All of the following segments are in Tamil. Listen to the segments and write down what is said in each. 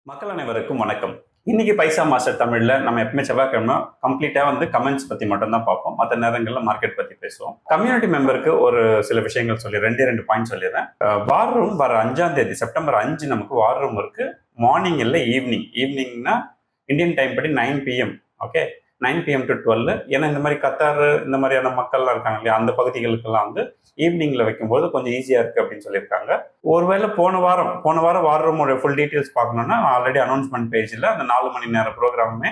மக்கள் அனைவருக்கும் வணக்கம். இன்னைக்கு பைசா மாஸ்டர் தமிழ்ல நம்ம எப்பவுமே செவ்வாய்க்கிழமை கம்ப்ளீட்டா கமெண்ட்ஸ் பத்தி மட்டும் தான் பார்ப்போம். மற்ற நேரங்கள்ல மார்க்கெட் பத்தி பேசுவோம். கம்யூனிட்டி மெம்பருக்கு ஒரு சில விஷயங்கள் சொல்லி ரெண்டு பாயிண்ட் சொல்லிடுறேன். வார் ரூம் வர 5ஆம் தேதி செப்டம்பர் 5 நமக்கு வார் ரூம் இருக்கு. மார்னிங் இல்லை ஈவினிங்னா இந்தியன் டைம் படி 9 PM. Okay, 9 PM to 12. ஏன்னா இந்த மாதிரி கத்தார் இந்த மாதிரியான மக்கள்லாம் இருக்காங்க இல்லையா, அந்த பகுதிகளுக்கெல்லாம் ஈவினிங்ல வைக்கும்போது கொஞ்சம் ஈஸியா இருக்கு அப்படின்னு சொல்லியிருக்காங்க. ஒருவேளை போன வாரம் வார் ரூமோட ஃபுல் டீட்டெயில்ஸ் பார்க்கணும்னா ஆல்ரெடி அனௌன்ஸ்மெண்ட் பேஜ்ல அந்த 4 மணி நேர ப்ரோக்ராமுமே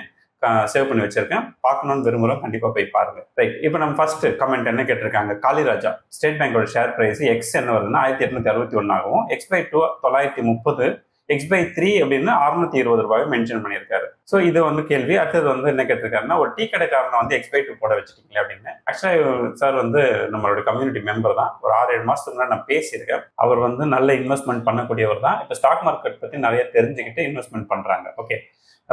சேவ் பண்ணி வச்சிருக்கேன். பார்க்கணும்னு விரும்புகிறோம், கண்டிப்பா போய் பாருங்க. ரைட், இப்போ நம்ம ஃபர்ஸ்ட் கமெண்ட் என்ன கேட்டிருக்காங்க, காளிராஜா ஸ்டேட் பேங்கோட ஷேர் பிரைஸ் எக்ஸ் என்ன வருதுன்னா 1861 ஆகும். எக்ஸ்/2 930, எக்ஸ்/3 அப்படின்னு 620 ரூபாய் மென்ஷன் பண்ணியிருக்காரு. ஸோ இது கேள்வி. அடுத்தது என்ன கேட்டிருக்காருன்னா, ஒரு டீ கடைக்காரனை எக்ஸ்/2 போட வச்சுட்டீங்களே அப்படின்னு. ஆக்சுவலா சார் நம்மளோட கம்யூனிட்டி மெம்பர் தான். ஒரு 6-7 மாசத்துக்கு முன்னாடி நான் பேசியிருக்கேன். அவர் நல்ல இன்வெஸ்ட்மெண்ட் பண்ணக்கூடியவர் தான். இப்போ ஸ்டாக் மார்க்கெட் பத்தி நிறைய தெரிஞ்சுக்கிட்டு இன்வெஸ்ட்மெண்ட் பண்றாங்க. ஓகே,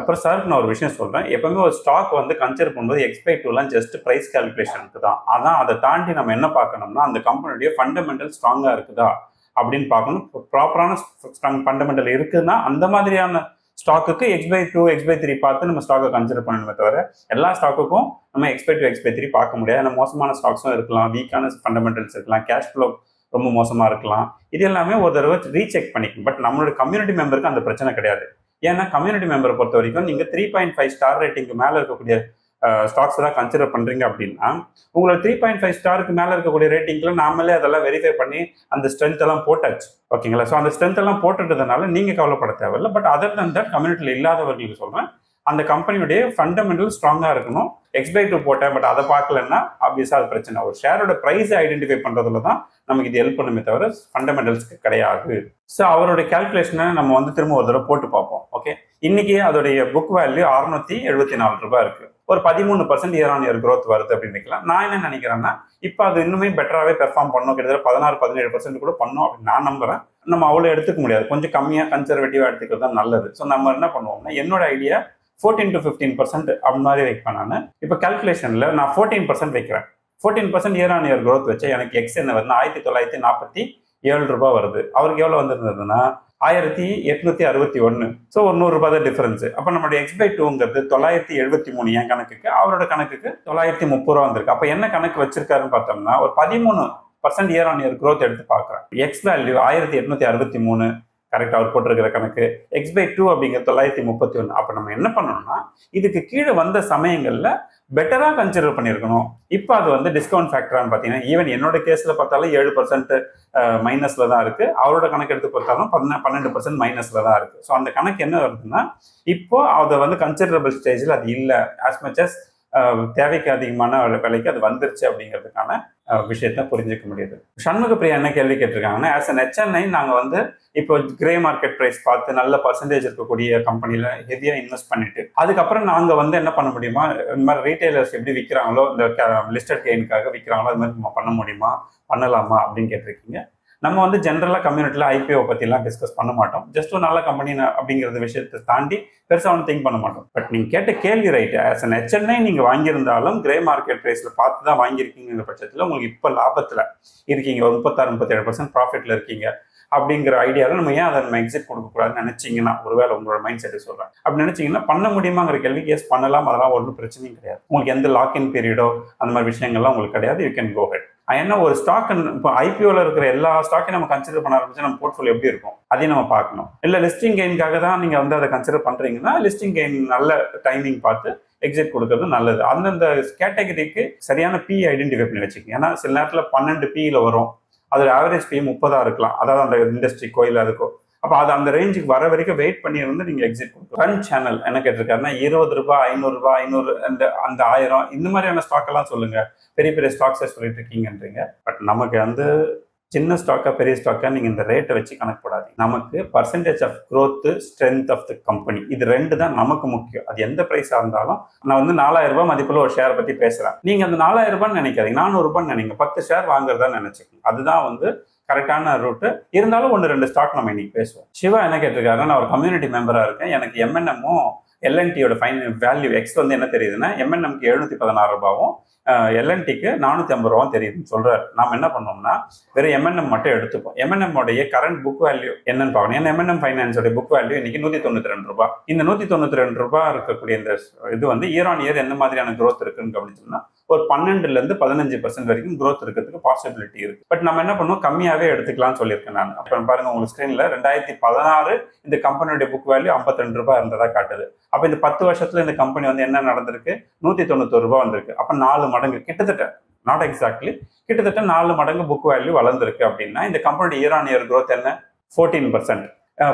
அப்புறம் சாருக்கு நான் ஒரு விஷயம் சொல்றேன். எப்பவுமே ஒரு ஸ்டாக் கன்சிடர் பண்ணும்போது எக்ஸ்/2 ஜஸ்ட் பிரைஸ் கால்குலேஷனுக்கு தான். அதான் அதை தாண்டி நம்ம என்ன பார்க்கணும்னா, அந்த கம்பெனியுடைய ஃபண்டமெண்டல் ஸ்ட்ராங்கா இருக்குதா அப்படின்னு பார்க்கணும். ப்ராப்பரான ஸ்ட்ராங் ஃபண்டமெண்டல் இருக்குன்னா அந்த மாதிரியான ஸ்டாக்குக்கு எக்ஸ்/2 எக்ஸ்/3 பார்த்து நம்ம ஸ்டாக்கை கன்சிடர் பண்ணணுமே தவிர எல்லா ஸ்டாக்குக்கும் நம்ம எக்ஸ்/2 எக்ஸ்/3 பார்க்க முடியாது. ஏன்னா மோசமான ஸ்டாக்ஸும் இருக்கலாம், வீக்கான ஃபண்டமெண்டல்ஸ் இருக்கலாம், கேஷ் ஃப்ளோ ரொம்ப மோசமா இருக்கலாம். இது எல்லாமே ஒரு தடவை ரீசெக் பண்ணிக்கணும். பட் நம்மளோட கம்யூனிட்டி மெம்பருக்கு அந்த பிரச்சனை கிடையாது. ஏன்னா கம்யூனிட்டி மெம்பரை பொறுத்த வரைக்கும் நீங்க 3.5 ஸ்டார் ரேட்டிங்க்கு மேல இருக்கக்கூடிய ஸ்டாக்ஸ் தான் கன்சிடர் பண்றீங்க அப்படின்னா, உங்களோட 3.5 ஸ்டாருக்கு மேல இருக்கக்கூடிய ரேட்டிங்ல நாமளே அதெல்லாம் வெரிஃபை பண்ணி அந்த ஸ்ட்ரென்த் எல்லாம் போட்டாச்சு. ஓகேங்களா? ஸோ அந்த ஸ்ட்ரென்த் எல்லாம் போட்டுட்டதுனால நீங்க கவலைப்பட தேவையில்லை. பட் அதர் தன் தட் கம்யூனிட்டியில் இல்லாதவர்களுக்கு சொல்றேன், அந்த கம்பெனியுடைய ஃபண்டமெண்டல் ஸ்ட்ராங்கா இருக்கணும். எக்ஸ்/2 போட்டேன் பட் அதை பார்க்கலன்னா ஆப்வியஸா அது பிரச்சனை. ஒரு ஷேரோட பிரைஸ் ஐடென்டிஃபை பண்றதுல தான் நமக்கு இது ஹெல்ப் பண்ணுமே தவிர ஃபண்டமெண்டல்ஸ்க்கு கிடையாது. ஸோ அவருடைய கால்குலேஷனை நம்ம திரும்ப ஒரு தடவை போட்டு பார்ப்போம். ஓகே, இன்னைக்கு அதோடைய புக் வேல்யூ 674 ரூபாய் இருக்கு. ஒரு 13% இயர் ஆன் இயர் growth வருது அப்படின்னு நினைக்கலாம். நான் என்ன நினைக்கிறேன்னா, இப்போ அது இன்னுமே பெட்டராகவே பெர்ஃபார்ம் பண்ணணும். கிட்டத்தட்ட 16-17% கூட பண்ணும் அப்படின்னு நான் நம்புறேன். நம்ம அவ்வளோ எடுத்துக்க முடியாது, கொஞ்சம் கம்மியாக கன்சர்வேட்டிவாக எடுத்துக்கிறது தான் நல்லது. ஸோ நம்ம என்ன பண்ணுவோம்னா, என்னோட ஐடியா 14 to 15% அப்படி மாதிரி வைப்பேன் நான். இப்போ கால்குலேஷனில் நான் 14% வைக்கிறேன். 14% இயர் ஆன் இயர் growth வச்சு எனக்கு எக்ஸ் என்ன வருதுன்னா 1947 ரூபாய் வருது. அவருக்கு எவ்வளோ வந்திருந்ததுன்னா 1861. ஸோ ஒரு 100 ரூபாய் தான் டிஃபரன்ஸ். அப்போ நம்மளுடைய எக்ஸ்/2ங்கிறது 973 என் கணக்குக்கு, அவரோட கணக்குக்கு 930 ரூபா வந்திருக்கு. அப்போ என்ன கணக்கு வச்சிருக்காருன்னு பார்த்தோம்னா, ஒரு 13% இயர் ஆன் இயர் growth எடுத்து பார்க்குறேன். எக்ஸ் வேல்யூ 1863 கரெக்டாக அவர் போட்டிருக்கிற கணக்கு. எக்ஸ்/2 அப்படிங்கிறது 931. அப்போ நம்ம என்ன பண்ணணும்னா, இதுக்கு கீழே வந்த சமயங்களில் பெட்டராக கன்சிடர் பண்ணியிருக்கணும். இப்போ அது டிஸ்கவுண்ட் ஃபேக்டரான்னு பார்த்தீங்கன்னா, ஈவன் என்னோட கேஸில் பார்த்தாலும் 7% மைனஸில் தான் இருக்குது. அவரோட கணக்கு எடுத்து பார்த்தாலும் 12% மைனஸில் தான் இருக்குது. ஸோ அந்த கணக்கு என்ன வருதுன்னா, இப்போ அதை கன்சிடரபிள் ஸ்டேஜில் அது இல்லை. ஆஸ் மச் அஸ் தேவைக்கு அதிகமான விலைக்கு அது வந்துருச்சு அப்படிங்கிறதுக்கான விஷயத்த புரிஞ்சுக்க முடியுது. சண்முக பிரியா என்ன கேள்வி கேட்டிருக்காங்கன்னா, ஆஸ் அன் HNI நாங்கள் இப்போ கிரே மார்க்கெட் ப்ரைஸ் பார்த்து நல்ல பர்சன்டேஜ் இருக்கக்கூடிய கம்பெனியில் ஹெவியாக இன்வெஸ்ட் பண்ணிட்டு அதுக்கப்புறம் நாங்கள் என்ன பண்ண முடியுமா, இந்த மாதிரி ரீட்டைலர்ஸ் எப்படி விற்கிறாங்களோ, இந்த லிஸ்டட் கெயினுக்காக விற்கிறாங்களோ, அது மாதிரி நம்ம பண்ண முடியுமா, பண்ணலாமா அப்படின்னு கேட்டிருக்கீங்க. நம்ம ஜென்ரலாக கம்யூனிட்டியில் IPO பற்றிலாம் டிஸ்கஸ் பண்ண மாட்டோம். ஜஸ்ட் ஒரு நல்ல கம்பெனி அப்படிங்கிறத விஷயத்தை தாண்டி பெருசாக திங்க் பண்ண மாட்டோம். பட் நீங்கள் கேட்ட கேள்வி ரைட்டு. ஆஸ் அன் HNI நீங்கள் வாங்கியிருந்தாலும் கிரே மார்க்கெட் ப்ரைஸில் பார்த்து தான் வாங்கியிருக்கீங்கிற பட்சத்தில் உங்களுக்கு இப்போ லாபத்தில் இருக்கீங்க, ஒரு 36-37% ப்ராஃபிட்டில் இருக்கீங்க அப்படிங்கிற ஐடியாவில் நம்ம ஏன் அதை எக்ஸிட் கொடுக்கக்கூடாதுன்னு நினைச்சிங்கன்னா, ஒருவேளை உங்களோட மைண்ட் செட்டை சொல்கிறேன், அப்படி நினைச்சிங்கன்னா பண்ண முடியுமாங்கிற கேள்விக்கு எஸ் பண்ணலாம். அதெல்லாம் ஒன்றும் பிரச்சனையும் கிடையாது. உங்களுக்கு எந்த லாக்இன் பீரியடோ அந்த மாதிரி விஷயங்கள்லாம் உங்களுக்கு கிடையாது. You can go ahead. ஏன்னா ஒரு ஸ்டாக் இப்போ IPOவில் இருக்கிற எல்லா ஸ்டாக்கையும் நம்ம கன்சிடர் பண்ண ஆரம்பிச்சா நம்ம போர்ட்ஃபோலியோ எப்படி இருக்கும் அதையும் நம்ம பார்க்கணும். இல்லை லிஸ்டிங் கெயின்காக தான் நீங்கள் அதை கன்சிடர் பண்ணுறீங்கன்னா, லிஸ்டிங் கெயின் நல்ல டைமிங் பார்த்து எக்ஸிட் கொடுக்கறது நல்லது. அந்தந்த கேட்டகரிக்கு சரியான P ஐடென்டிஃபை பண்ணி வச்சுக்கோங்க. ஏன்னா சில நேரத்தில் 12 P வரும், அதோட ஆவரேஜ் P 30 இருக்கலாம். அதாவது அந்த இண்டஸ்ட்ரிக்கோ இல்லை அதுக்கோ. அப்போ அது அந்த ரேஞ்சுக்கு வர வரைக்கும் வெயிட் பண்ணி நீங்கள் எக்ஸிட் கொடுக்கணும். ரன் சேனல் என்ன கேட்டிருக்காருன்னா, 20 ரூபாய், 500 ரூபாய், 500 அந்த 1000 இந்த மாதிரியான ஸ்டாக் எல்லாம் சொல்லுங்க. பெரிய பெரிய ஸ்டாக்ஸை சொல்லிட்டு இருக்கீங்கன்றீங்க. பட் நமக்கு சின்ன ஸ்டாக்கா பெரிய ஸ்டாக்கா நீங்கள் இந்த ரேட்டை வச்சு கணக்கு போடாதீங்க. நமக்கு percentage of growth, strength of the company, இது ரெண்டு தான் நமக்கு முக்கியம். அது எந்த ப்ரைஸாக இருந்தாலும். நான் 4000 ரூபாய் மதிப்புள்ள ஒரு ஷேர் பற்றி பேசுகிறேன். நீங்கள் அந்த 4000 ரூபான்னு நினைக்காதீங்க, 400 ரூபான்னு நினைங்க. 10 ஷேர் வாங்குறதா நினைச்சுக்கோங்க. அதுதான் கரெக்டான ரூட்டு. இருந்தாலும் 1-2 ஸ்டாக் நம்ம இன்னைக்கு பேசுவோம். சிவா என்ன கேட்டிருக்காருன்னா, நான் ஒரு கம்யூனிட்டி மெம்பராக இருக்கேன், எனக்கு MNMமும் எல்என்டியோட வேல்யூ எக்ஸ் வந்து என்ன தெரியுதுன்னா எம்என்எம்க்கு 716 ரூபாவும் எல்என்டிக்கு 450 ரூபாவும் தெரியுதுன்னு சொல்றாரு. நாம என்ன பண்ணோம்னா வெறும் எம்என்எம் மட்டும் எடுத்துப்போம். எம்என்எம் உடைய கரண்ட் புக் வேல்யூ என்னன்னு பார்க்கணும். ஏன்னா எம்என்எம் ஃபைனான்ஸோட புக் வேல்யூ இன்னைக்கு 192 ரூபாய். இந்த 192 ரூபாய் இருக்கக்கூடிய இந்த இது வந்து இயர் ஆன் இயர் எந்த மாதிரியான growth இருக்குன்னு கவனிச்சோம்னா ஒரு 12% வரைக்கும் growth இருக்கிறதுக்கு பாசிபிலிட்டி இருக்கு. பட் நம்ம என்ன பண்ணுவோம், கம்மியாவே எடுத்துக்கலாம்னு சொல்லியிருக்கேன் நான். அப்ப பாருங்க உங்களுக்கு ஸ்கிரீன்ல 2016 இந்த கம்பெனியோட புக் வேல்யூ 52 ரூபாய் இருந்ததா காட்டுது. அப்ப இந்த 10 வருஷத்துல இந்த கம்பெனி வந்து என்ன நடந்திருக்கு, 191 ரூபாய் வந்திருக்கு. அப்ப 4 மடங்கு கிட்டத்தட்ட, நாட் எக்ஸாக்ட்லி, கிட்டத்தட்ட 4 மடங்கு புக் வேல்யூ வளர்ந்துருக்கு. அப்படின்னா இந்த கம்பெனியோட இயர் ஆன் இயர் growth என்ன, 14%.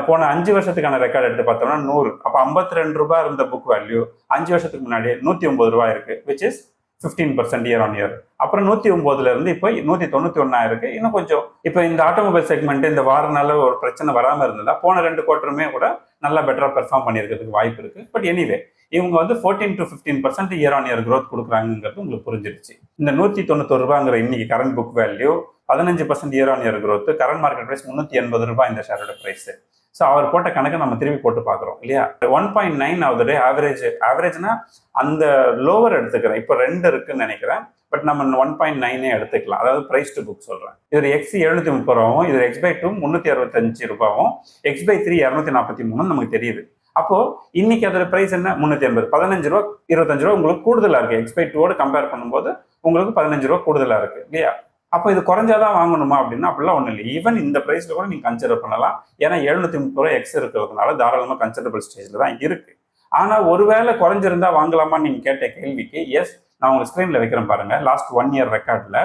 போன 5 வருஷத்துக்கான ரெக்கார்ட் எடுத்து பார்த்தோம்னா 100. அப்ப 52 ரூபாய் இருந்த புக் வேல்யூ 5 வருஷத்துக்கு முன்னாடி 109 ரூபாய் இருக்கு, which is 15% year on year. அப்புறம் 109ல இருந்து இப்போ 191 ஆயிருக்கு. இன்னும் கொஞ்சம் இப்போ இந்த ஆட்டோமொபைல் செக்மெண்ட் இந்த வாரனால ஒரு பிரச்சனை வராம இருந்ததா போன 2 குவார்ட்டருமே கூட நல்லா பெட்டரா பெர்ஃபார்ம் பண்ணியிருக்கிறதுக்கு வாய்ப்பு இருக்கு. பட் எனிவே இவங்க வந்து 14 to 15% year on year growth கொடுக்குறாங்கிறது உங்களுக்கு புரிஞ்சிருச்சு. இந்த 191 ரூபாங்கிற இன்னைக்கு current book value 15% year on year growth, current market price 380 ரூபாய் இந்த ஷேரோட பிரைஸ். ஸோ அவர் போட்ட கணக்கை நம்ம திரும்பி போட்டு பார்க்குறோம் இல்லையா. 1.9 ஆகுது ஆவரேஜ்னா அந்த லோவர் எடுத்துக்கிறேன். இப்போ 2 இருக்குன்னு நினைக்கிறேன். பட் நம்ம 1.9 எடுத்துக்கலாம். அதாவது பிரைஸ் டு புக் சொல்றேன். இது எக்ஸ் 730 ரூபாவும், இது X/2 365 ரூபாவும், X/3 243 நமக்கு தெரியுது. அப்போ இன்னைக்கு அதோட பிரைஸ் என்ன, 380, 15 ரூபா 25 ரூபா உங்களுக்கு கூடுதலா இருக்கு. X/2 கம்பேர் பண்ணும்போது உங்களுக்கு 15 ரூபா கூடுதலா இருக்கு இல்லையா. அப்போ இது குறைஞ்சாதான் வாங்கணுமா அப்படின்னா அப்படிலாம் ஒன்றும் இல்லை. ஈவன் இந்த பிரைஸ்ல கூட நீங்க கன்சிடர் பண்ணலாம். ஏன்னா 730 ரூபாய் எக்ஸ் இருக்கிறதுனால தாராளமாக கன்சிடரபிள் ஸ்டேஜ்ல தான் இருக்கு. ஆனா ஒருவேளை குறைஞ்சிருந்தா வாங்கலாமான்னு நீங்க கேட்ட கேள்விக்கு எஸ், நான் உங்களுக்கு ஸ்கிரீன்ல வைக்கிறேன் பாருங்க. லாஸ்ட் 1 இயர் ரெக்கார்ட்ல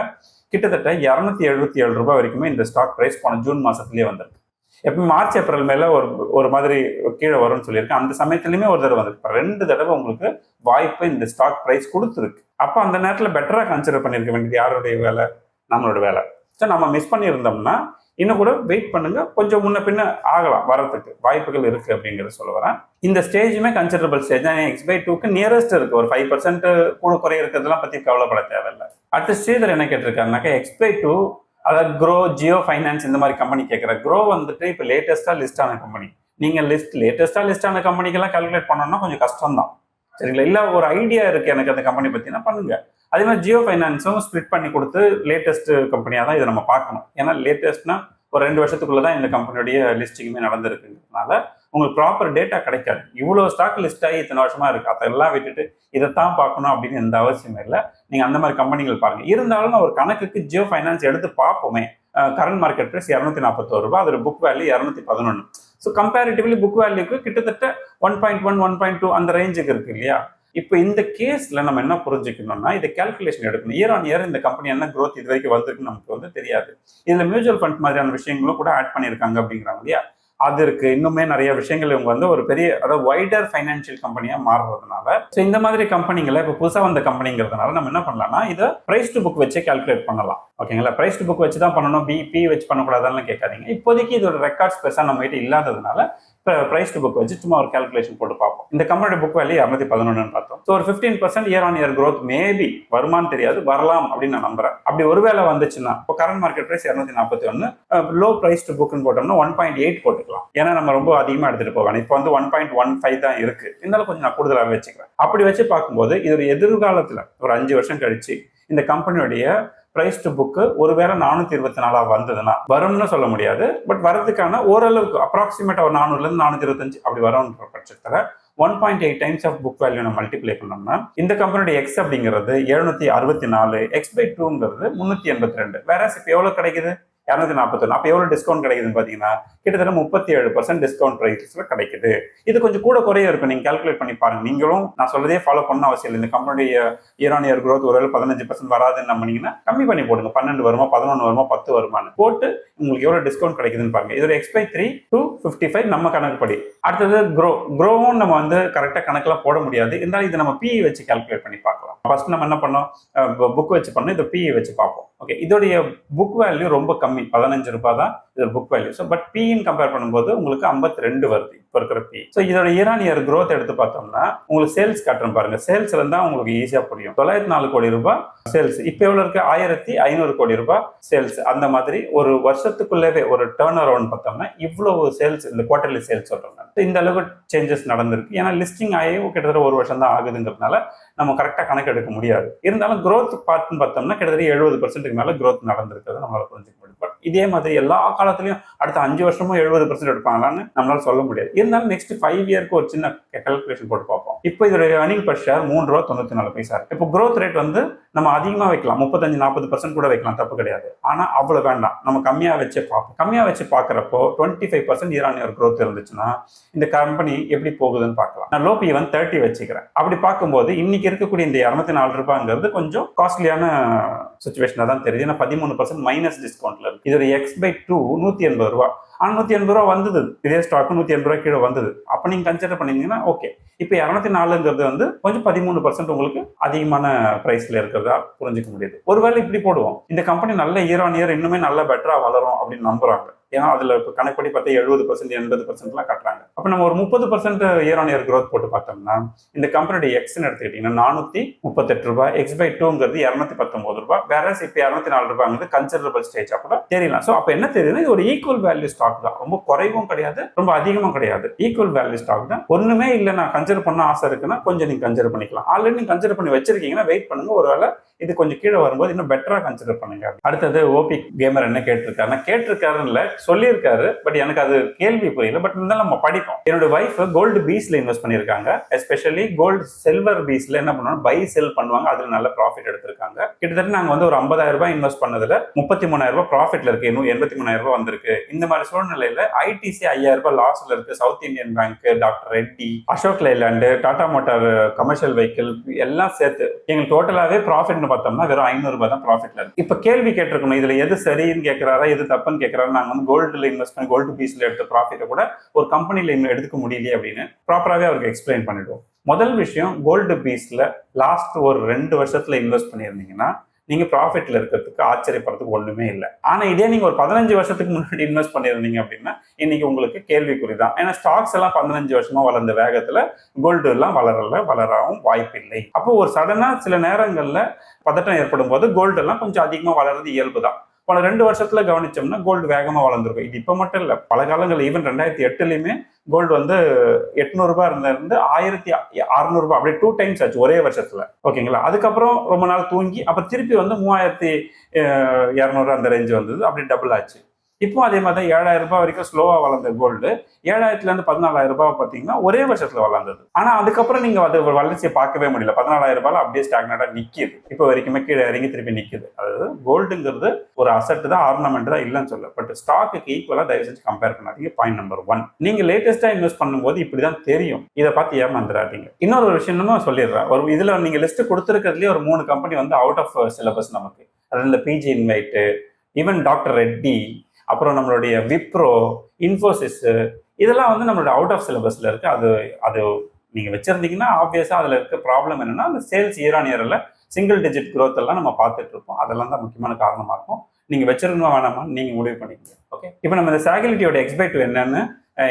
கிட்டத்தட்ட 277 ரூபாய் வரைக்குமே இந்த ஸ்டாக் பிரைஸ் போன ஜூன் மாசத்துலயே வந்திருக்கு. எப்பவும் மார்ச் ஏப்ரல் மேல ஒரு மாதிரி கீழே வரும்னு சொல்லியிருக்கேன். அந்த சமயத்துலயுமே ஒரு தடவை வந்திருக்கு. 2 தடவை உங்களுக்கு வாய்ப்பு இந்த ஸ்டாக் பிரைஸ் கொடுத்துருக்கு. அப்போ அந்த நேரத்தில் பெட்டரா கன்சிடர் பண்ணிருக்க வேண்டியது யாருடைய வேலை, நம்மளோட வேலை. ஸோ நம்ம மிஸ் பண்ணியிருந்தோம்னா இன்னும் கூட வெயிட் பண்ணுங்க, கொஞ்சம் முன்ன பின்ன ஆகலாம், வரத்துக்கு வாய்ப்புகள் இருக்கு அப்படிங்கிறத சொல்ல வரேன். இந்த ஸ்டேஜுமே கன்சிடரபிள் ஸ்டேஜ் தான். X/2க்கு நியரஸ்ட் இருக்கு. ஒரு 5% கூட குறைய இருக்கிறதுலாம் பத்தி கவலைப்பட தேவையில்லை. அடுத்த ஸ்டேஜில் என்ன கேட்டிருக்காருனாக்கா X/2, அதாவது Groww, Jio Finance இந்த மாதிரி கம்பெனி கேட்குற. Groww வந்துட்டு இப்போ லேட்டஸ்டா லிஸ்ட் ஆன கம்பெனி. நீங்க லேட்டஸ்டா லிஸ்ட் ஆன கம்பெனிக்கெல்லாம் கால்குலேட் பண்ணணும்னா கொஞ்சம் கஷ்டம் தான், சரிங்களா. இல்லை ஒரு ஐடியா இருக்கு எனக்கு அந்த கம்பெனி பத்தினா பண்ணுங்க. அதே மாதிரி Jio Financeம் ஸ்பிளிட் பண்ணி கொடுத்து லேட்டஸ்ட் கம்பெனியாக தான் இதை நம்ம பார்க்கணும். ஏன்னா லேட்டஸ்ட்னா ஒரு 2 வருஷத்துக்குள்ள தான் இந்த கம்பெனியோடைய லிஸ்டிங்குமே நடந்திருக்குங்கிறதுனால உங்களுக்கு ப்ராப்பர் டேட்டா கிடைக்காது. இவ்வளோ ஸ்டாக் லிஸ்ட் ஆகி இத்தனை வருஷமா இருக்கு, அதெல்லாம் விட்டுட்டு இதைத்தான் பார்க்கணும் அப்படின்னு எந்த அவசியமே இல்லை. நீங்க அந்த மாதிரி கம்பெனிகள் பாருங்க. இருந்தாலும் நான் ஒரு கணக்குக்கு Jio Finance எடுத்து பார்ப்போமே. கரண்ட் மார்க்கெட் பிரைஸ் 241 ரூபாய், அதோட book value 211. So comparatively book வேல்யூக்கு கிட்டத்தட்ட 1.1, 1.2 அந்த ரேஞ்சுக்கு இருக்கு இல்லையா. இப்போ இந்த கேஸ்ல நம்ம என்ன புரிஞ்சுக்கணும்னா இதை கால்குலேஷன் எடுக்கணும். இயர் ஆன் இயர் இந்த கம்பெனி என்ன growth இது வரைக்கும் வந்திருக்குன்னு நமக்கு வந்து தெரியாது. இதுல மியூச்சுவல் ஃபண்ட் மாதிரியான விஷயங்களும் கூட ஆட் பண்ணியிருக்காங்க அப்படிங்கிறாங்க இல்லையா. அது இருக்கு. இன்னுமே நிறைய விஷயங்கள் இவங்க வந்து ஒரு பெரிய, அதாவது வைடர் ஃபைனான்சியல் கம்பெனியா மாறுறதுனால, ஸோ இந்த மாதிரி கம்பெனிகளை இப்போ புதுசாக வந்த கம்பெனிங்கிறதுனால நம்ம என்ன பண்ணலாம்னா இதை பிரைஸ் டு புக் வச்சே கால்குலேட் பண்ணலாம். ஓகேங்களா. பிரைஸ் டு புக் வச்சு தான் பண்ணணும், பி வச்சு பண்ணக்கூடாதுன்னு கேட்காதீங்க. இப்போதைக்கு இதோட ரெக்கார்ட்ஸ் பெருசாக நம்ம கிட்ட இல்லாததுனால பிரைஸ் டு புக் வச்சு சும்மா ஒரு கால்குலேஷன் போட்டு பார்ப்போம். இந்த கம்பெனியோட புக் வேல்யூ 211 பார்த்தோம். ஸோ ஒரு 15% year on year growth maybe வருமானு தெரியாது, வரலாம் அப்படின்னு நான் நம்புறேன். அப்படி ஒருவேளை வந்துச்சுன்னா இப்போ current market price 241, low price to புக்னு போட்டோம்னா 1.8 போட்டுக்கலாம். ஏன்னா நம்ம ரொம்ப அதிகமாக எடுத்துட்டு போவேன். இப்போ வந்து 1.15 தான் இருக்கு. இருந்தாலும் கொஞ்சம் நான் கூடுதலாக வச்சுக்கிறேன். அப்படி வச்சு பார்க்கும்போது இது ஒரு எதிர்காலத்தில் ஒரு 5 வருஷம் கழிச்சு இந்த கம்பெனியோடைய பிரைஸ் டு புக்கு ஒருவேளை 424 வந்ததுன்னா, வரும்னு சொல்ல முடியாது, பட் வரதுக்கான ஓரளவுக்கு அப்ராக்சிமேட்டா ஒரு 400 425 அப்படி வரும்ன்ற பட்சத்துல 1.8 டைம்ஸ் ஆஃப் புக் வேல்யூ நம்ம மல்டிப்ளை பண்ணோம்னா இந்த கம்பெனியோட எக்ஸ் அப்படிங்கிறது 764, X/2ங்கிறது 382. வேற இப்போ எவ்வளவு கிடைக்குது, 241. அப்ப எவ்வளவு டிஸ்கவுண்ட் கிடைக்குதுன்னு பாத்தீங்கன்னா கிட்டத்தட்ட 37% டிஸ்கவுண்ட் பிரைஸ்ல கிடைக்குது. இது கொஞ்சம் கூட குறைய இருக்கும். நீங்க கால்குலேட் பண்ணி பாருங்க. நீங்களும் நான் சொல்றதே ஃபாலோ பண்ண அவசியம் இல்லை. இந்த கம்பெனியுடைய இயர் ஆன் இயர் growth ஒருவேளை 15% வராதுன்னு நம்பினீங்கன்னா கம்மி பண்ணி போடுங்க. 12 வருமா, 11 வருமா, 10 வருமானு போட்டு உங்களுக்கு எவ்வளவு டிஸ்கவுண்ட் கிடைக்குதுன்னு பாருங்க. இதோட X/3 255 நம்ம கணக்குப்படி. அடுத்தது Growவும் நம்ம வந்து கரெக்டா கணக்கெல்லாம் போட முடியாது. இருந்தாலும் இது நம்ம PE வச்சு கால்குலேட் பண்ணி பார்க்கலாம். ஃபர்ஸ்ட் நம்ம என்ன பண்ணோம், புக் வச்சு பண்ணோம். இதை PE வச்சு பார்ப்போம். ஓகே, இதோடைய புக் வேல்யூ ரொம்ப கம்மி, 15 ரூபாய் தான் இதோட book value. So but pin compare பண்ணும்போது உங்களுக்கு 52 வருது இப்போ இருக்கிற பி. ஸோ இதோட இயர் ஆன் இயர் growth எடுத்து பார்த்தோம்னா உங்களுக்கு சேல்ஸ் காட்டுறேன் பாருங்க. சேல்ஸ்ல இருந்தா உங்களுக்கு ஈஸியா புரியும். 904 கோடி ரூபாய் சேல்ஸ். இப்போ எவ்வளவு இருக்கு, 1500 கோடி ரூபாய் சேல்ஸ். அந்த மாதிரி ஒரு வருஷத்துக்குள்ளவே ஒரு டர்ன் அரௌண்ட் பார்த்தோம்னா இவ்வளவு சேல்ஸ் இந்த குவார்டர்லி சேல்ஸ் சொல்றோம். இந்த அளவுக்கு சேஞ்சஸ் நடந்திருக்கு. ஏன்னா லிஸ்டிங் ஆகி கிட்டத்தட்ட ஒரு வருஷம் தான் ஆகுதுங்கிறதுனால நம்ம கரெக்டாக கணக்கு எடுக்க முடியாது. இருந்தாலும் growth பார்த்துன்னு பார்த்தோம்னா கிட்டத்தட்ட 70% மேலே growth நடந்திருக்கிறது நம்மளால புரிஞ்சுக்க முடியும். பட் இதே மாதிரி எல்லா காலத்துலையும் அடுத்த 5 வருஷமும் 70% எடுப்பாங்களான்னு நம்மளால சொல்ல முடியாது. இருந்தாலும் நெக்ஸ்ட் 5 இயருக்கு ஒரு சின்ன கால்குலேஷன் போட்டு பார்ப்போம். இப்போ இதோட earning per share ₹3.94 இருக்கு. இப்போ growth rate வந்து நம்ம அதிகமாக வைக்கலாம், 35-40% கூட வைக்கலாம், தப்பு கிடையாது. ஆனால் அவ்வளோ வேண்டாம், நம்ம கம்மியாக வச்சே பார்ப்போம். கம்மியாக வச்சு பார்க்குறப்போ 25% இயர் ஆன் இயர் growth இருந்துச்சுன்னா இந்த கம்பெனி எப்படி போகுதுன்னு பார்க்கலாம். நான் லோ P1 30 வச்சுக்கிறேன். அப்படி பார்க்கும்போது இன்னைக்கு இருக்கக்கூடிய இந்த ₹204 கொஞ்சம் காஸ்ட்லியான சுச்சுவேஷனாக தான் தெரியுது. ஏன்னா 13% மைனஸ் டிஸ்கவுண்ட்ல இருக்கு. இதோட X/2 ₹180. ஆனால் ₹180 வந்தது, இதே ஸ்டாக்கு ₹180 கீழே வந்தது. அப்போ நீங்க கன்சிடர் பண்ணீங்கன்னா ஓகே. இப்போ 204 வந்து கொஞ்சம் 13% உங்களுக்கு அதிகமான பிரைஸ்ல இருக்கிறதா புரிஞ்சுக்க முடியுது. ஒருவேளை இப்படி போடுவோம், இந்த கம்பெனி நல்ல இயர் ஆன் இயர் இன்னுமே நல்ல பெட்டரா வளரும் அப்படின்னு நம்புறாங்க. ஏன்னா அதுல இப்போ கணக்குப்படி பார்த்தா 70% 80% கட்டுறாங்க. அப்போ நம்ம ஒரு 30% இயர் ஆன் இயர் growth போட்டு பார்த்தோம்னா இந்த கம்பெனியோட எக்ஸ்ன்னு எடுத்துக்கிட்டீங்கன்னா ₹438, X/2ங்கிறது ₹219. வேற இப்போ ₹204 கன்சிடரபிள் ஸ்டேஜ் கூட தெரியலாம். ஸோ அப்போ என்ன தெரியுதுன்னா இது ஒரு ஈக்குவல் வேல்யூ ஸ்டாக் தான். ரொம்ப குறைவும் கிடையாது, ரொம்ப அதிகமும் கிடையாது, ஈக்குவல் வேல்யூ ஸ்டாக் தான். ஒண்ணுமே இல்லை நான் கன்சிடர் பண்ண ஆசை இருக்குன்னா கொஞ்சம் நீங்க கன்சிடர் பண்ணிக்கலாம். ஆல்ரெடி நீங்க கன்சிடர் பண்ணி வச்சிருக்கீங்கன்னா வெயிட் பண்ணுங்க, ஒருவேளை இது கொஞ்சம் கீழே வரும்போது இன்னும் பெட்டரா கன்சிடர் பண்ணுங்க. அடுத்தது ஓபி கேமர் என்ன கேட்டிருக்காருன்னு சொல்லியிருக்காரு, பட் எனக்கு அது கேள்வி புரியல. பட் இருந்தாலும் நம்ம படிப்போம். என்னோட வைஃப் கோல்டு பீஸ்ல இன்வெஸ்ட் பண்ணியிருக்காங்க. எஸ்பெஷலி கோல்டு சில்வர் பீஸ்ல என்ன பண்ணுவாங்க, பை செல் பண்ணுவாங்க. அதுல நல்ல ப்ராஃபிட் எடுத்திருக்காங்க. கிட்டத்தட்ட நாங்க வந்து ஒரு ₹50,000 இன்வெஸ்ட் பண்ணதுல ₹33,000 ப்ராஃபிட்ல இருக்கு, இன்னும் ₹83,000 வந்திருக்கு. இந்த மாதிரி சூழ்நிலையில ஐடிசி ₹5,000 லாஸ்ல இருக்கு. South Indian bank, doctor Reddy, Ashok Leyland, Tata motor commercial vehicle எல்லாம் சேர்த்து எங்களுக்கு டோட்டலாவே ப்ராஃபிட் பார்த்தோம்னா வெறும் ₹500 தான் ப்ராஃபிட்ல இருக்கு. இப்ப கேள்வி கேட்டிருக்கணும், இதுல எது சரின்னு கேட்கிறாரா எது தப்புன்னு கேட்கிறாரு. நாங்க வந்து கோல்டுல இன்வெஸ்ட் பண்ணி கோல்டு பீஸ்ல எடுத்த ப்ராஃபிட்டை கூட ஒரு கம்பெனில எடுத்துக்க முடியலையே அப்படின்னு ப்ராப்பராகவே அவருக்கு எக்ஸ்பிளைன் பண்ணிடுவோம். முதல் விஷயம், கோல்டு பீஸ்ல லாஸ்ட் ஒரு 2 வருஷத்துல இன்வெஸ்ட் பண்ணியிருந்தீங்கன்னா நீங்க ப்ராஃபிட்ல இருக்கிறதுக்கு ஆச்சரியப்படுறதுக்கு ஒண்ணுமே இல்லை. ஆனா இதே நீங்க ஒரு 15 வருஷத்துக்கு முன்னாடி இன்வெஸ்ட் பண்ணியிருந்தீங்க அப்படின்னா இன்னைக்கு உங்களுக்கு கேள்விக்குறி தான். ஏன்னா ஸ்டாக்ஸ் எல்லாம் 15 வருஷமா வளர்ந்த வேகத்துல கோல்டு எல்லாம் வளரவும் வாய்ப்பு இல்லை. அப்போ ஒரு சடனா சில நேரங்கள்ல பதட்டம் ஏற்படும் போது கோல்டு எல்லாம் கொஞ்சம் அதிகமா வளர்றது இயல்பு தான். போன 2 வருஷத்துல கவனிச்சோம்னா கோல்டு வேகமா வளர்ந்துருக்கும். இது இப்ப மட்டும் இல்ல, பல காலங்கள் ஈவன் 2008லயுமே கோல்டு வந்து ₹800 இருந்து ₹1,600 அப்படியே 2 டைம்ஸ் ஆச்சு ஒரே வருஷத்துல. ஓகேங்களா? அதுக்கப்புறம் ரொம்ப நாள் தூங்கி அப்புறம் திருப்பி வந்து ₹3,200 அந்த ரேஞ்ச் வந்தது, அப்படி டபுள் ஆச்சு. இப்போ அதே மாதிரி தான் ₹7,000 வரைக்கும் ஸ்லோவா வளர்ந்த கோல்டு 7,000ல இருந்து ₹14,000 பார்த்தீங்கன்னா ஒரே வருஷத்துல வளர்ந்தது. ஆனா அதுக்கப்புறம் நீங்க அது வளர்ச்சியை பார்க்கவே முடியல. ₹14,000 அப்படியே ஸ்டாக்னேட்டா நிக்குது. இப்போ வரைக்குமே கீழே இறங்கி திருப்பி நிக்குது. அதாவது கோல்டுங்கிறது ஒரு அசெட் தான், ஆர்னமெண்ட் தான் இல்லைன்னு சொல்ல. பட் ஸ்டாக்கு ஈக்குவலா தயவு செஞ்சு கம்பேர் பண்ணாதீங்க. பாயிண்ட் நம்பர் 1, நீங்க லேட்டஸ்டா இன்வெஸ்ட் பண்ணும்போது இப்படிதான் தெரியும். இதை பார்த்து ஏமாந்துடாதீங்க. இன்னொரு விஷயம் நான் சொல்லிடுறேன். ஒரு இதுல நீங்க லிஸ்ட் கொடுத்துருக்கிறதுலேயே ஒரு 3 கம்பெனி வந்து அவுட் ஆஃப் சிலபஸ் நமக்கு. அதாவது இந்த PG InvIT, even doctor Reddy, அப்புறம் நம்மளுடைய விப்ரோ, இன்ஃபோசிஸ், இதெல்லாம் வந்து நம்மளோட அவுட் ஆஃப் சிலபஸ்ல இருக்கு. அது நீங்க வச்சிருந்தீங்கன்னா ஆப்வியஸா அதுல இருக்க ப்ராப்ளம் என்னன்னா அந்த சேல்ஸ் இயர் ஆன் இயர்ல சிங்கிள் டிஜிட் growth எல்லாம் நம்ம பார்த்துட்டு இருப்போம். அதெல்லாம் தான் முக்கியமான காரணமா இருக்கும். நீங்க வச்சிருந்தா வேணாமான்னு நீங்க முடிவு பண்ணிக்கோங்க. ஓகே, இப்போ நம்ம இந்த சாகிலிட்டியோட X/2 என்னன்னு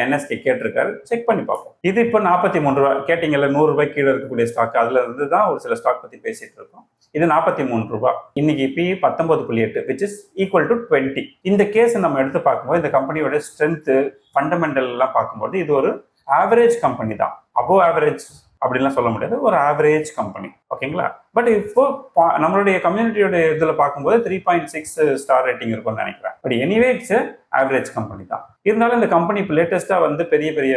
NSK கேட்டிருக்காரு, செக் பண்ணி பார்ப்போம். இது இப்போ ₹43 கேட்டீங்கல்ல, ₹100 கீழே இருக்கக்கூடிய ஸ்டாக், அதுல இருந்து தான் ஒரு சில ஸ்டாக் பத்தி பேசிட்டு இருக்கோம். இது ₹43. இன்னைக்கு P 19.8 which is equal to 20. இந்த கேஸ் நம்ம எடுத்து பார்க்கும்போது இந்த கம்பெனியோட ஸ்ட்ரென்த் ஃபண்டமெண்டல் எல்லாம் பார்க்கும்போது இது ஒரு ஆவரேஜ் கம்பெனி தான். அபோவ் ஆவரேஜ் அப்படின்லாம் சொல்ல முடியாது, ஒரு ஆவரேஜ் கம்பெனி. ஓகேங்களா? பட் இப்போ நம்மளுடைய கம்யூனிட்டியோட இதுல பார்க்கும்போது 3.6 ஸ்டார் ரேட்டிங் இருக்கும்னு நினைக்கிறேன். But anyway it's average company தான். இருந்தாலும் இந்த கம்பெனி இப்போ லேட்டஸ்டா வந்து பெரிய பெரிய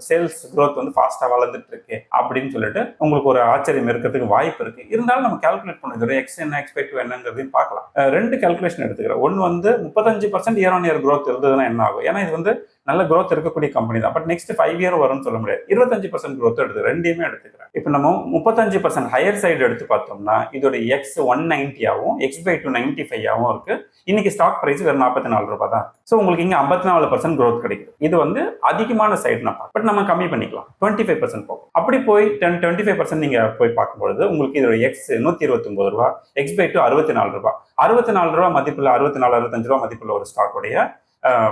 சேல்ஸ் growth வந்து ஃபாஸ்டா வளர்ந்துட்டு இருக்கு அப்படின்னு சொல்லிட்டு உங்களுக்கு ஒரு ஆச்சரியம் இருக்கிறதுக்கு வாய்ப்பு இருக்கு. இருந்தாலும் நம்ம கால்குலேட் பண்ணுறது X என்ன X/2 என்னங்கிறதையும் பார்க்கலாம். 2 கால்குலேஷன் எடுத்துக்கிறேன். ஒன்று வந்து 35% இயர் ஆன் இயர் growth இருந்ததுன்னா என்ன ஆகும்? ஏன்னா இது வந்து நல்ல growth இருக்கக்கூடிய கம்பெனி தான். பட் நெக்ஸ்ட் 5 இயர் வரும்னு சொல்ல முடியாது. 25% growth எடுத்து ரெண்டையுமே எடுத்துக்கிறேன். இப்போ நம்ம 35% ஹையர் சைடு எடுத்து பார்த்தோம்னா இதோட X 190 ஆகும், X/2 95 ஆகும் இருக்கு. இன்னைக்கு ஸ்டாக் பிரைஸ் வெறும் ₹44 தான். ஸோ உங்களுக்கு இங்க 54% growth கிடைக்குது. இது வந்து அதிகமான சைடு நான் பட் நம்ம கம்மி பண்ணிக்கலாம், 25% போகும். அப்படி போய் 25% நீங்க போய் பார்க்கும்பொழுது உங்களுக்கு இதோட X ₹129, X/2 ₹64. ₹64 மதிப்புள்ள, ₹64 ₹65 மதிப்புள்ள ஒரு ஸ்டாக்குடைய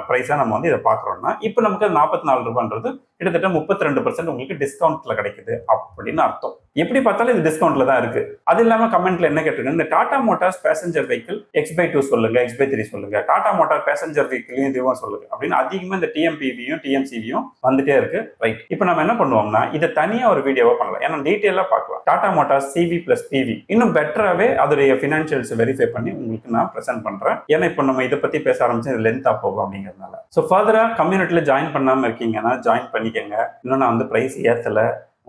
பிரைஸா நம்ம வந்து இதை பார்க்குறோம்னா இப்போ நமக்கு ₹44ன்றது கிட்டத்தட்ட 32% உங்களுக்கு டிஸ்கவுண்ட்ல கிடைக்குது அப்படின்னு அர்த்தம். எப்படி பார்த்தாலும் இது டிஸ்கவுண்ட்ல தான் இருக்கு. அது இல்லாம கமெண்ட்ல என்ன கேட்டிருக்காங்க, இந்த Tata Motors passenger vehicle X/2 சொல்லுங்க, X/3 சொல்லுங்க, டாடா மோட்டார் பேசஞ்சர் வெஹிக்கிளையும் இதுவும் சொல்லுங்க அப்படின்னு அதிகமா இந்த TMPVயும் TMCVயும் வந்துட்டே இருக்கு. ரைட், இப்போ நம்ம என்ன பண்ணுவோம்னா இதை தனியா ஒரு வீடியோவா பண்ணலாம். ஏன்னா டீட்டெயிலா பார்க்கலாம். டாடா மோட்டார்ஸ் CV+PV இன்னும் பெட்டராகவே அதோடைய ஃபினான்ஷியல்ஸ் வெரிஃபை பண்ணி உங்களுக்கு நான் ப்ரெசென்ட் பண்றேன். ஏன்னா இப்போ நம்ம இதை பத்தி பேச ஆரம்பிச்சு இது லென்த்தா போகும் அப்படிங்கிறதுனால. ஸோ ஃபர்தரா கம்யூனிட்டியில ஜாயின் பண்ணாம இருக்கீங்கன்னா ஜாயின் பண்ணிக்கங்க. இன்னும் நான் வந்து பிரைஸ் ஏற்றல,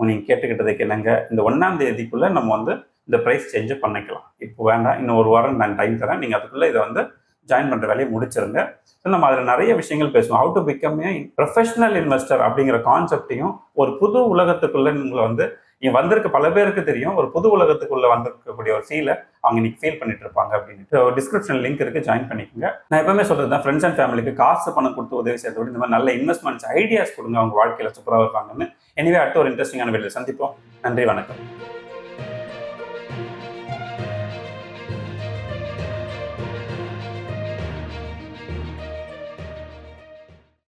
நீங்கள் கேட்டுக்கிட்டதுக்கு என்னங்க, இந்த 1ஆம் தேதிக்குள்ள நம்ம வந்து இந்த ப்ரைஸ் சேஞ்சு பண்ணிக்கலாம். இப்போ வேண்டாம், இன்னும் ஒரு வாரம் நான் டைம் தரேன், நீங்கள் அதுக்குள்ளே இதை வந்து ஜாயின் பண்ணுற வேலையை முடிச்சிருங்க. ஸோ நம்ம அதில் நிறைய விஷயங்கள் பேசுவோம். How to become a professional investor அப்படிங்கிற கான்செப்டையும் ஒரு புது உலகத்துக்குள்ளே உங்களை வந்து இங்கே வந்திருக்க பல பேருக்கு தெரியும், ஒரு புது உலகத்துக்குள்ளே வந்திருக்கக்கூடிய ஒரு ஃபீலை அவங்க இன்னைக்கு ஃபீல் பண்ணிட்டு இருப்பாங்க அப்படின்னு. டிஸ்கிரிப்ஷன் லிங்க் இருக்குது, ஜாயின் பண்ணிக்கோங்க. நான் எப்பவுமே சொல்கிறது தான், ஃப்ரெண்ட்ஸ் அண்ட் ஃபேமிலிக்கு காசு பணம் கொடுத்து உதவி செய்யறதோடு இந்த மாதிரி நல்ல இன்வெஸ்ட்மெண்ட்ஸ் ஐடியாஸ் கொடுங்க, அவங்க வாழ்க்கையில் சூப்பராக இருப்பாங்கன்னு. எனிவே அடுத்த ஒரு இன்ட்ரெஸ்டிங்கான வீடியோவில் சந்திப்போம். நன்றி, வணக்கம்.